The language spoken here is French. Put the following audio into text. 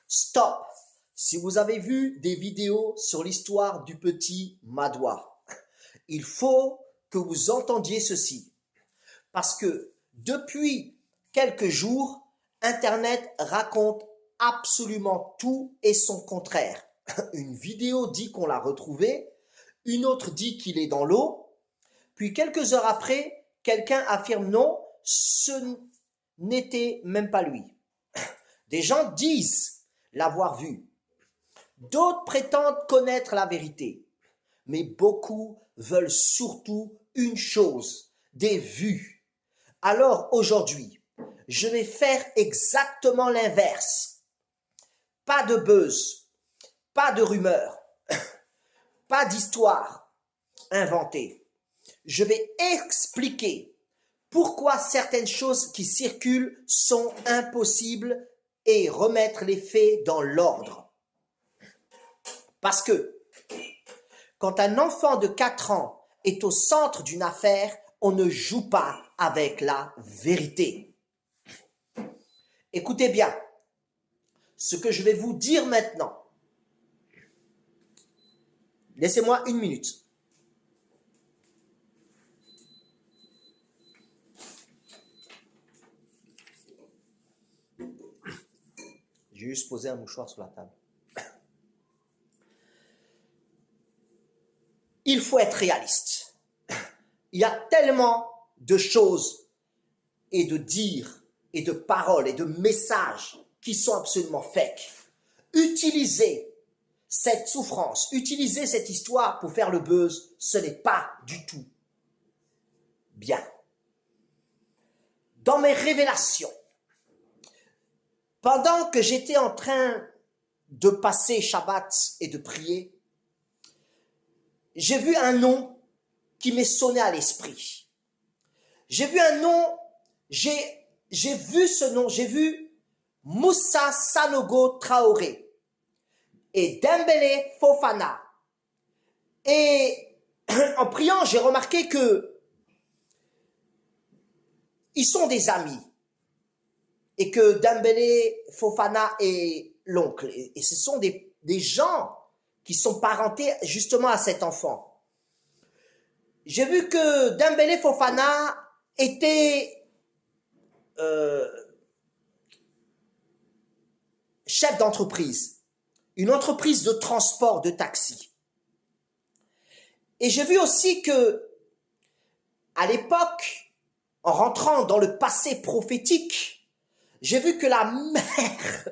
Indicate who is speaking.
Speaker 1: Stop! Si vous avez vu des vidéos sur l'histoire du petit Madoua, il faut que vous entendiez ceci. Parce que depuis quelques jours, Internet raconte absolument tout et son contraire. Une vidéo dit qu'on l'a retrouvé, une autre dit qu'il est dans l'eau, puis quelques heures après, quelqu'un affirme non, ce n'était même pas lui. Des gens disent l'avoir vu. D'autres prétendent connaître la vérité. Mais beaucoup veulent surtout une chose, des vues. Alors aujourd'hui, je vais faire exactement l'inverse. Pas de buzz, pas de rumeurs, pas d'histoire inventée. Je vais expliquer pourquoi certaines choses qui circulent sont impossibles et remettre les faits dans l'ordre. Parce que quand un enfant de 4 ans est au centre d'une affaire, on ne joue pas avec la vérité. Écoutez bien ce que je vais vous dire maintenant. Laissez-moi 1 minute. J'ai juste posé un mouchoir sur la table. Il faut être réaliste. Il y a tellement de choses et de dires et de paroles et de messages qui sont absolument fake. Utilisez cette souffrance, utilisez cette histoire pour faire le buzz, ce n'est pas du tout bien. Dans mes révélations, pendant que j'étais en train de passer Shabbat et de prier, j'ai vu un nom qui m'est sonné à l'esprit. J'ai vu un nom, j'ai vu ce nom, j'ai vu Moussa Sanogo Traoré et Dembélé Fofana. Et en priant, j'ai remarqué que ils sont des amis et que Dembélé Fofana est l'oncle. Et ce sont des gens qui sont parentés justement à cet enfant. J'ai vu que Dembélé Fofana était chef d'entreprise, une entreprise de transport de taxi. Et j'ai vu aussi que, à l'époque, en rentrant dans le passé prophétique, j'ai vu que la mère